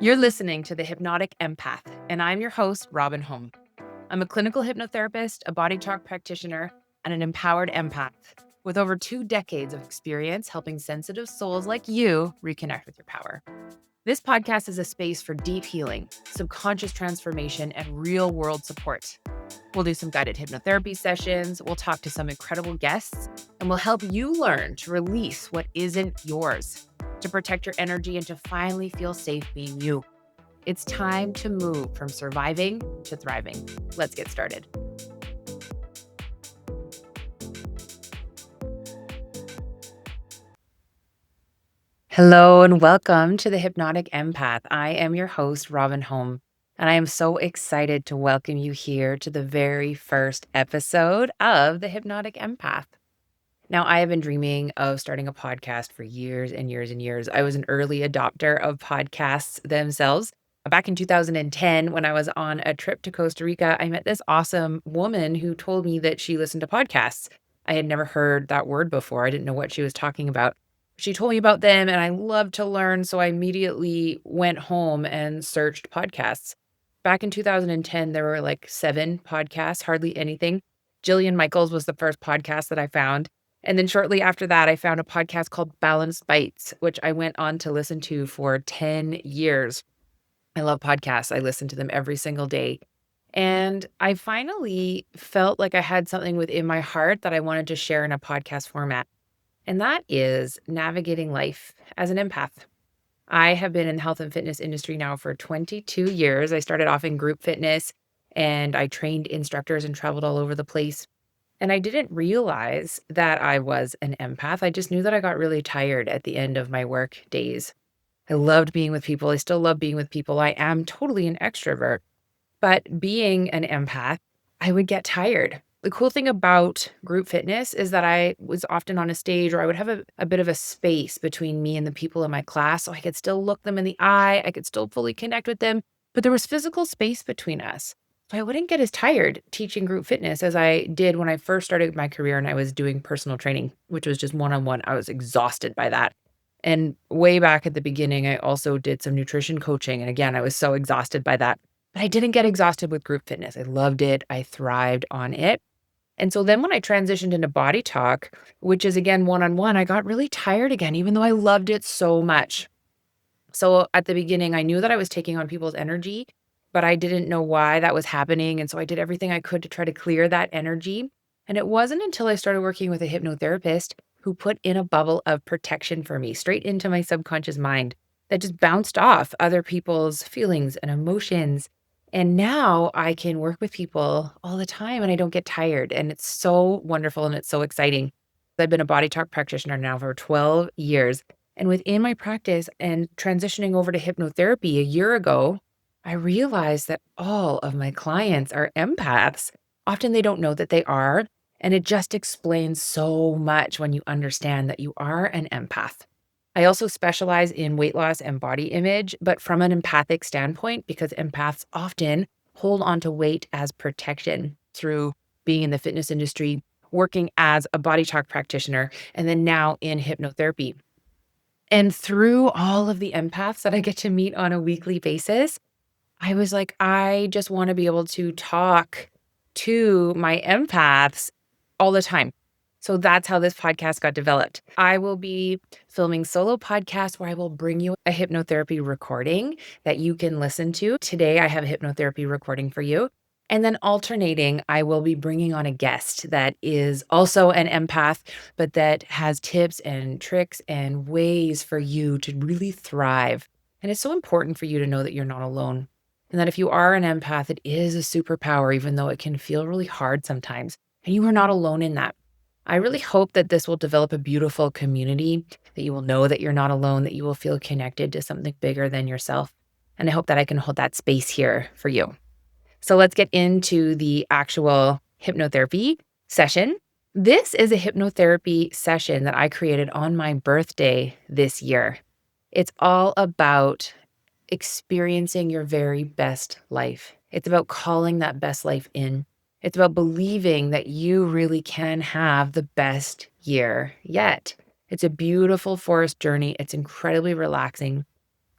You're listening to the Hypnotic Empath, and I'm your host, Robyn Holm. I'm a clinical hypnotherapist, a body talk practitioner, and an empowered empath with over 2 decades of experience helping sensitive souls like you reconnect with your power. This podcast is a space for deep healing, subconscious transformation, and real-world support. We'll do some guided hypnotherapy sessions, we'll talk to some incredible guests, and we'll help you learn to release what isn't yours, to protect your energy, and to finally feel safe being you. It's time to move from surviving to thriving. Let's get started. Hello and welcome to the Hypnotic Empath. I am your host, Robyn Holm, and I am so excited to welcome you here to the very first episode of the Hypnotic Empath. Now, I have been dreaming of starting a podcast for years and years and years. I was an early adopter of podcasts themselves. Back in 2010, when I was on a trip to Costa Rica, I met this awesome woman who told me that she listened to podcasts. I had never heard that word before. I didn't know what she was talking about. She told me about them and I loved to learn, so I immediately went home and searched podcasts. Back in 2010, there were like 7 podcasts, hardly anything. Jillian Michaels was the first podcast that I found. And then shortly after that, I found a podcast called Balanced Bites, which I went on to listen to for 10 years. I love podcasts. I listen to them every single day. And I finally felt like I had something within my heart that I wanted to share in a podcast format. And that is navigating life as an empath. I have been in the health and fitness industry now for 22 years. I started off in group fitness and I trained instructors and traveled all over the place. And I didn't realize that I was an empath. I just knew that I got really tired at the end of my work days. I loved being with people. I still love being with people. I am totally an extrovert. But being an empath, I would get tired. The cool thing about group fitness is that I was often on a stage, or I would have a bit of a space between me and the people in my class. So I could still look them in the eye. I could still fully connect with them. But there was physical space between us. So I wouldn't get as tired teaching group fitness as I did when I first started my career and I was doing personal training, which was just one-on-one. I was exhausted by that. And way back at the beginning, I also did some nutrition coaching. And again, I was so exhausted by that. But I didn't get exhausted with group fitness. I loved it. I thrived on it. And so then when I transitioned into body talk, which is again one-on-one, I got really tired again, even though I loved it so much. So at the beginning, I knew that I was taking on people's energy, but I didn't know why that was happening. And so I did everything I could to try to clear that energy. And it wasn't until I started working with a hypnotherapist who put in a bubble of protection for me straight into my subconscious mind that just bounced off other people's feelings and emotions. And now I can work with people all the time and I don't get tired. And it's so wonderful and it's so exciting. I've been a body talk practitioner now for 12 years. And within my practice and transitioning over to hypnotherapy a year ago, I realized that all of my clients are empaths. Often they don't know that they are. And it just explains so much when you understand that you are an empath. I also specialize in weight loss and body image, but from an empathic standpoint, because empaths often hold on to weight as protection through being in the fitness industry, working as a body talk practitioner, and then now in hypnotherapy. And through all of the empaths that I get to meet on a weekly basis, I was like, I just want to be able to talk to my empaths all the time. So that's how this podcast got developed. I will be filming solo podcasts where I will bring you a hypnotherapy recording that you can listen to. Today, I have a hypnotherapy recording for you. And then alternating, I will be bringing on a guest that is also an empath, but that has tips and tricks and ways for you to really thrive. And it's so important for you to know that you're not alone. And that if you are an empath, it is a superpower, even though it can feel really hard sometimes. And you are not alone in that. I really hope that this will develop a beautiful community, that you will know that you're not alone, that you will feel connected to something bigger than yourself. And I hope that I can hold that space here for you. So let's get into the actual hypnotherapy session. This is a hypnotherapy session that I created on my birthday this year. It's all about experiencing your very best life. It's about calling that best life in. It's about believing that you really can have the best year yet. It's a beautiful forest journey. It's incredibly relaxing.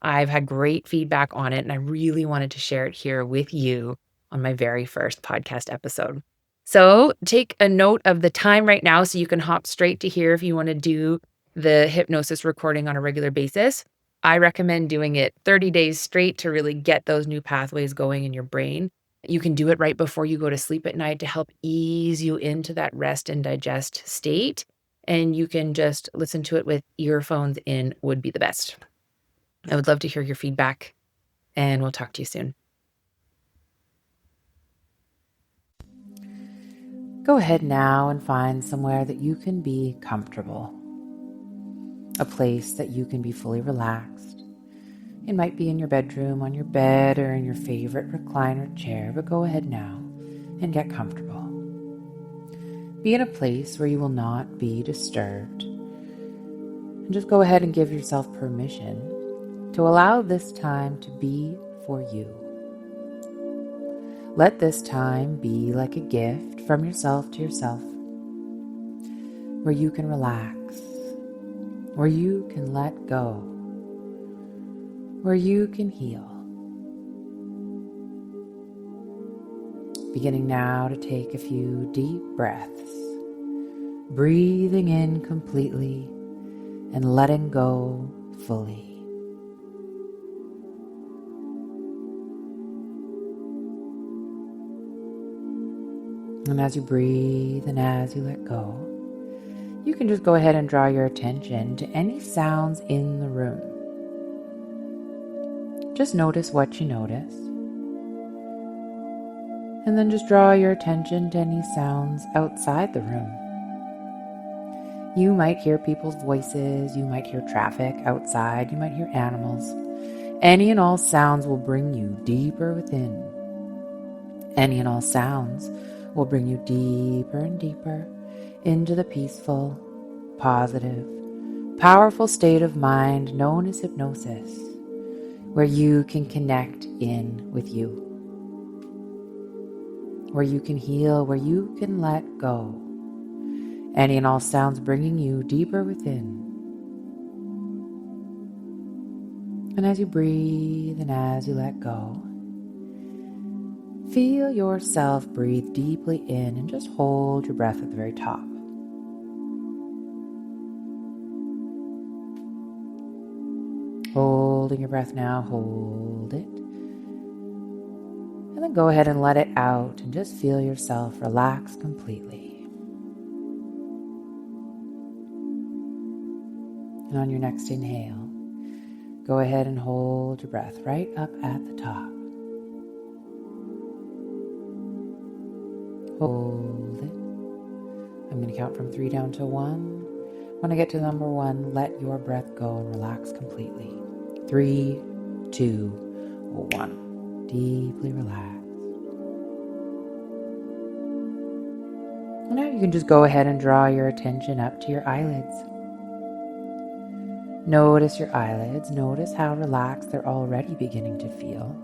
I've had great feedback on it, and I really wanted to share it here with you on my very first podcast episode. So take a note of the time right now so you can hop straight to here if you want to do the hypnosis recording on a regular basis. I recommend doing it 30 days straight to really get those new pathways going in your brain. You can do it right before you go to sleep at night to help ease you into that rest and digest state. And you can just listen to it with earphones in would be the best. I would love to hear your feedback, and we'll talk to you soon. Go ahead now and find somewhere that you can be comfortable, a place that you can be fully relaxed. It might be in your bedroom, on your bed, or in your favorite recliner chair, but go ahead now and get comfortable. Be in a place where you will not be disturbed. And just go ahead and give yourself permission to allow this time to be for you. Let this time be like a gift from yourself to yourself, where you can relax, where you can let go, where you can heal. Beginning now to take a few deep breaths, breathing in completely and letting go fully. And as you breathe and as you let go, you can just go ahead and draw your attention to any sounds in the room. Just notice what you notice. And then just draw your attention to any sounds outside the room. You might hear people's voices, you might hear traffic outside, you might hear animals. Any and all sounds will bring you deeper within. Any and all sounds will bring you deeper and deeper into the peaceful, positive, powerful state of mind known as hypnosis, where you can connect in with you, where you can heal, where you can let go. Any and all sounds bringing you deeper within. And as you breathe and as you let go, feel yourself breathe deeply in and just hold your breath at the very top. Holding your breath now, hold it. And then go ahead and let it out and just feel yourself relax completely. And on your next inhale, go ahead and hold your breath right up at the top. Hold it. I'm going to count from 3 down to 1. When I get to number 1, let your breath go and relax completely. 3, 2, 1. Deeply relax. And now you can just go ahead and draw your attention up to your eyelids. Notice your eyelids. Notice how relaxed they're already beginning to feel.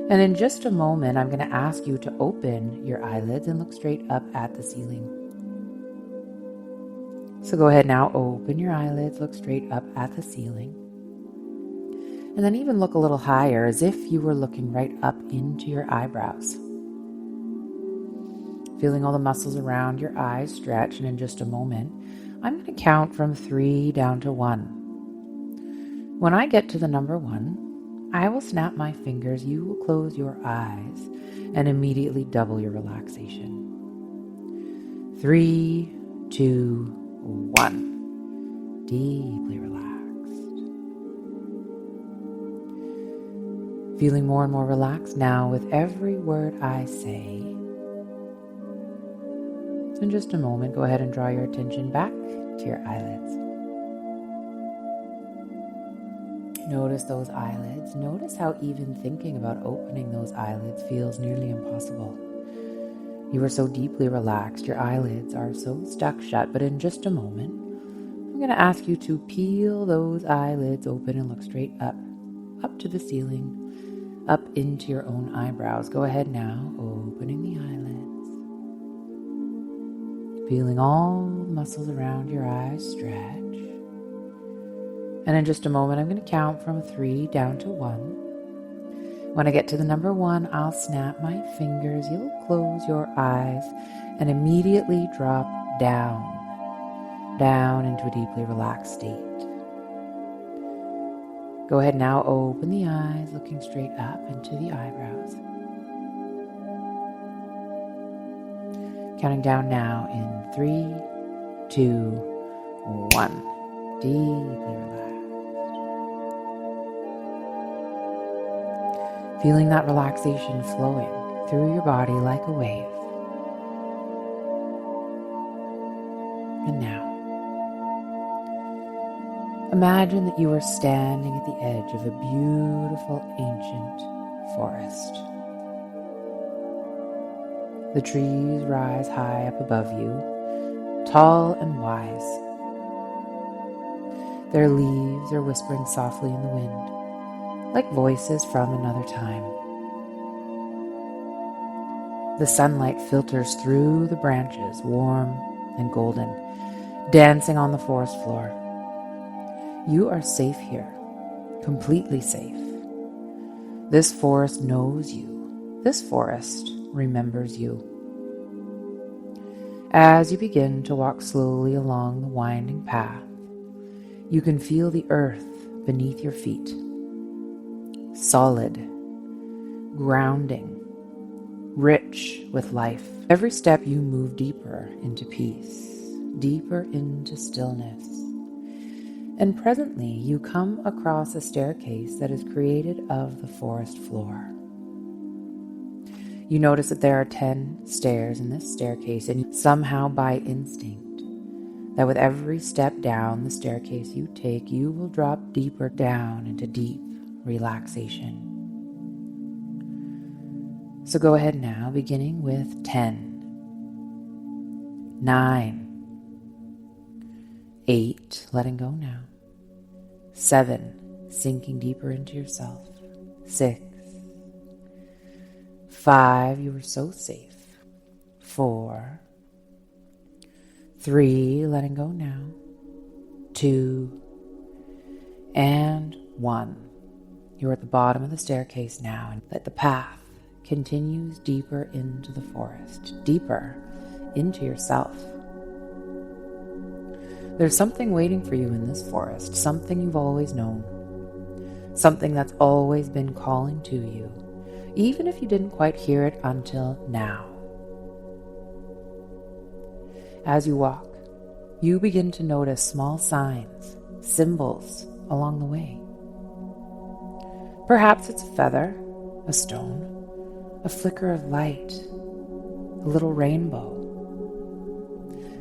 And in just a moment, I'm going to ask you to open your eyelids and look straight up at the ceiling. So go ahead now, open your eyelids, look straight up at the ceiling. And then even look a little higher, as if you were looking right up into your eyebrows. Feeling all the muscles around your eyes stretch, and in just a moment, I'm going to count from 3 down to 1. When I get to the number 1, I will snap my fingers, you will close your eyes, and immediately double your relaxation. 3, 2, 1. Deeply relaxed. Feeling more and more relaxed now with every word I say. In just a moment, go ahead and draw your attention back to your eyelids. Notice those eyelids. Notice how even thinking about opening those eyelids feels nearly impossible. You are so deeply relaxed, your eyelids are so stuck shut, but in just a moment, I'm going to ask you to peel those eyelids open and look straight up to the ceiling, up into your own eyebrows. Go ahead now, opening the eyelids, feeling all the muscles around your eyes stretch. And in just a moment, I'm going to count from 3 down to 1. When I get to the number 1, I'll snap my fingers. You'll close your eyes and immediately drop down into a deeply relaxed state. Go ahead now, open the eyes, looking straight up into the eyebrows. Counting down now in 3, 2, 1. Deeply relaxed. Feeling that relaxation flowing through your body like a wave. And now, imagine that you are standing at the edge of a beautiful ancient forest. The trees rise high up above you, tall and wise. Their leaves are whispering softly in the wind, like voices from another time. The sunlight filters through the branches, warm and golden, dancing on the forest floor. You are safe here, completely safe. This forest knows you. This forest remembers you. As you begin to walk slowly along the winding path, you can feel the earth beneath your feet. Solid, grounding, rich with life. Every step you move deeper into peace, deeper into stillness. And presently you come across a staircase that is created of the forest floor. You notice that there are 10 stairs in this staircase, and somehow by instinct, that with every step down the staircase you take, you will drop deeper down into deep relaxation. So go ahead now, beginning with 10, 9, 8, letting go now, 7, sinking deeper into yourself, 6, 5, you are so safe, 4, 3, letting go now, 2, and 1. You're at the bottom of the staircase now, and let the path continues deeper into the forest, deeper into yourself. There's something waiting for you in this forest, something you've always known, something that's always been calling to you, even if you didn't quite hear it until now. As you walk, you begin to notice small signs, symbols along the way. Perhaps it's a feather, a stone, a flicker of light, a little rainbow.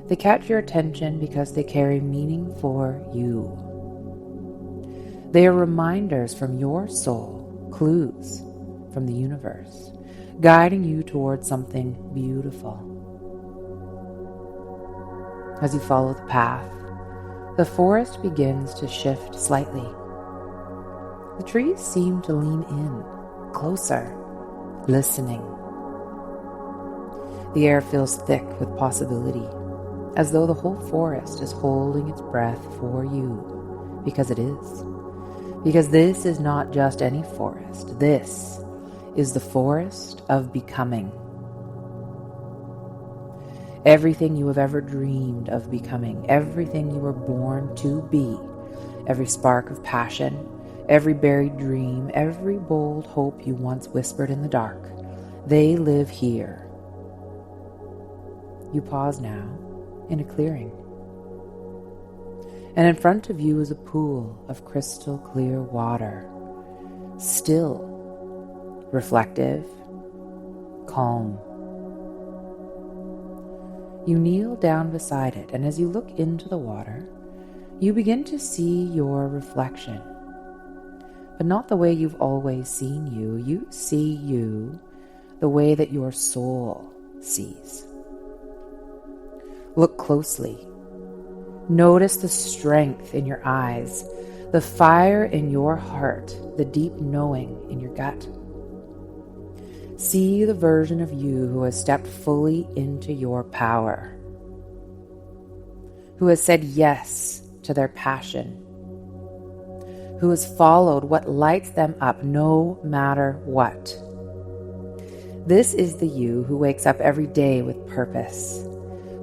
They catch your attention because they carry meaning for you. They are reminders from your soul, clues from the universe, guiding you towards something beautiful. As you follow the path, the forest begins to shift slightly. The trees seem to lean in, closer, listening. The air feels thick with possibility, as though the whole forest is holding its breath for you, because it is. Because this is not just any forest. This is the forest of becoming. Everything you have ever dreamed of becoming, everything you were born to be, every spark of passion, every buried dream, every bold hope you once whispered in the dark, they live here. You pause now in a clearing. And in front of you is a pool of crystal clear water, still, reflective, calm. You kneel down beside it, and as you look into the water, you begin to see your reflection. But not the way you've always seen you. You see you the way that your soul sees. Look closely. Notice the strength in your eyes, the fire in your heart, the deep knowing in your gut. See the version of you who has stepped fully into your power, who has said yes to their passion, who has followed what lights them up no matter what. This is the you who wakes up every day with purpose,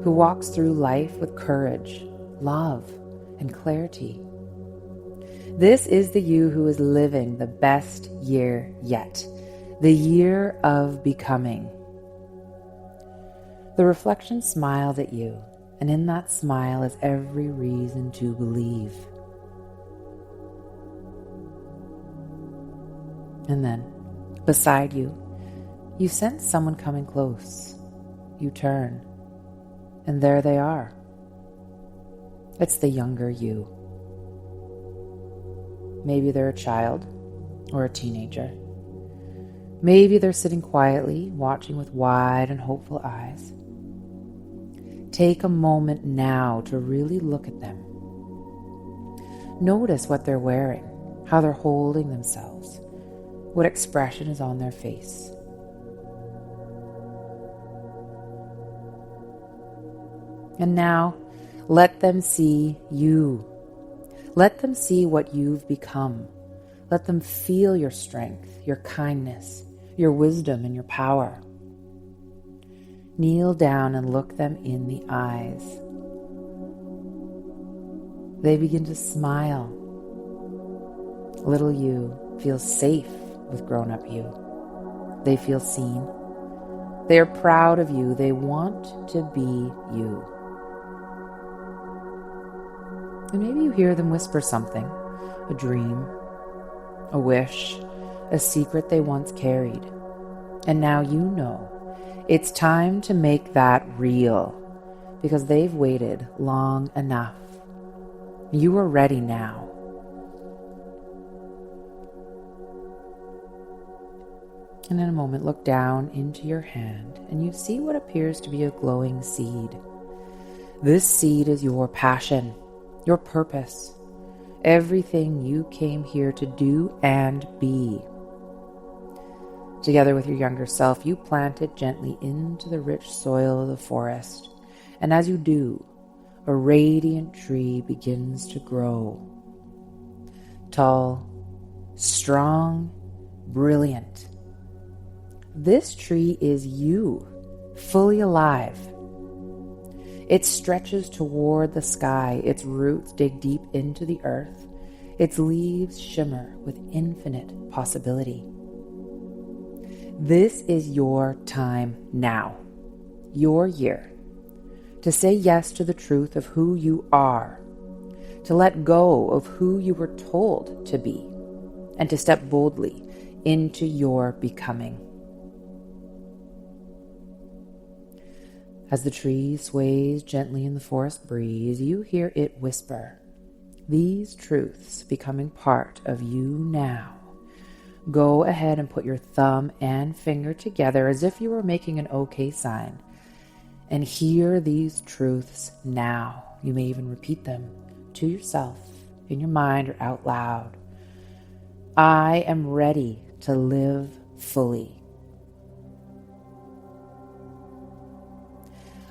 who walks through life with courage, love, and clarity. This is the you who is living the best year yet, the year of becoming. The reflection smiled at you, and in that smile is every reason to believe. And then, beside you, you sense someone coming close. You turn, and there they are. It's the younger you. Maybe they're a child or a teenager. Maybe they're sitting quietly, watching with wide and hopeful eyes. Take a moment now to really look at them. Notice what they're wearing, how they're holding themselves, what expression is on their face. And now, let them see you. Let them see what you've become. Let them feel your strength, your kindness, your wisdom, and your power. Kneel down and look them in the eyes. They begin to smile. Little you feels safe with grown-up you. They feel seen. They are proud of you. They want to be you. And maybe you hear them whisper something, a dream, a wish, a secret they once carried. And now you know it's time to make that real, because they've waited long enough. You are ready now. And in a moment, look down into your hand and you see what appears to be a glowing seed. This seed is your passion, your purpose, everything you came here to do and be. Together with your younger self, you plant it gently into the rich soil of the forest. And as you do, a radiant tree begins to grow. Tall, strong, brilliant. This tree is you, fully alive. It stretches toward the sky. Its roots dig deep into the earth. Its leaves shimmer with infinite possibility. This is your time now, your year, to say yes to the truth of who you are, to let go of who you were told to be, and to step boldly into your becoming. As the tree sways gently in the forest breeze, you hear it whisper, these truths becoming part of you now. Go ahead and put your thumb and finger together as if you were making an okay sign. And hear these truths now. You may even repeat them to yourself, in your mind or out loud. I am ready to live fully.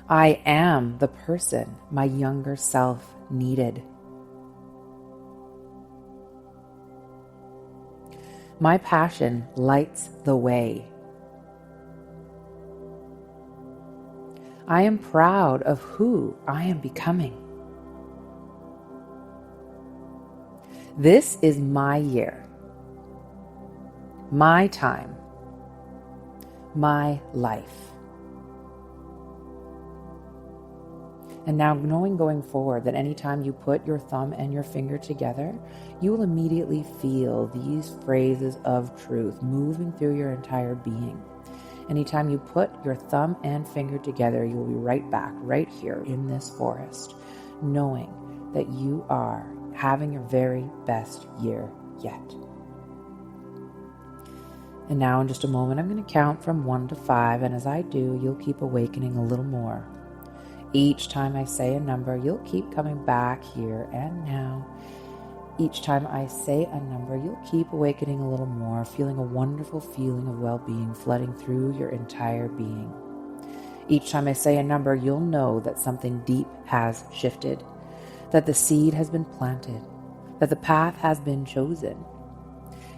I am the person my younger self needed. My passion lights the way. I am proud of who I am becoming. This is my year, my time, my life. And now knowing going forward that anytime you put your thumb and your finger together, you will immediately feel these phrases of truth moving through your entire being. Anytime you put your thumb and finger together, you will be right back, right here in this forest, knowing that you are having your very best year yet. And now in just a moment, I'm going to count from 1 to 5. And as I do, you'll keep awakening a little more. Each time I say a number, you'll keep coming back here and now. Each time I say a number, you'll keep awakening a little more, feeling a wonderful feeling of well-being flooding through your entire being. Each time I say a number, you'll know that something deep has shifted, that the seed has been planted, that the path has been chosen.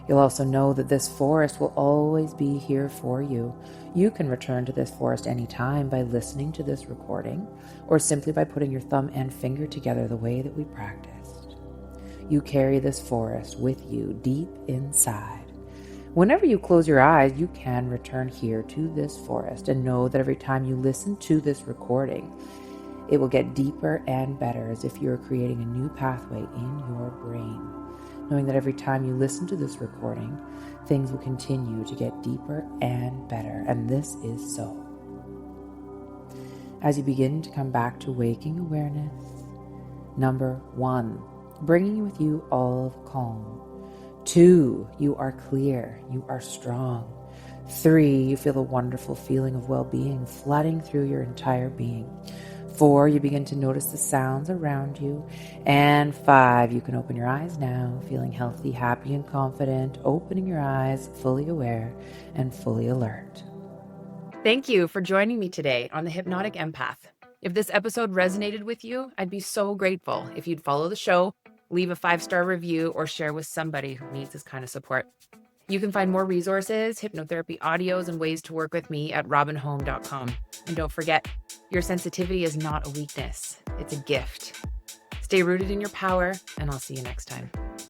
You'll also know that this forest will always be here for you. You can return to this forest anytime by listening to this recording or simply by putting your thumb and finger together the way that we practiced. You carry this forest with you deep inside. Whenever you close your eyes, you can return here to this forest and know that every time you listen to this recording, it will get deeper and better, as if you're creating a new pathway in your brain. Knowing that every time you listen to this recording, things will continue to get deeper and better, and this is so. As you begin to come back to waking awareness, number 1, bringing with you all of calm. 2, you are clear, you are strong. 3, you feel a wonderful feeling of well-being flooding through your entire being. 4, you begin to notice the sounds around you. And 5, you can open your eyes now, feeling healthy, happy, and confident, opening your eyes, fully aware and fully alert. Thank you for joining me today on the Hypnotic Empath. If this episode resonated with you, I'd be so grateful if you'd follow the show, leave a 5-star review, or share with somebody who needs this kind of support. You can find more resources, hypnotherapy audios, and ways to work with me at robynholm.com. And don't forget, your sensitivity is not a weakness. It's a gift. Stay rooted in your power, and I'll see you next time.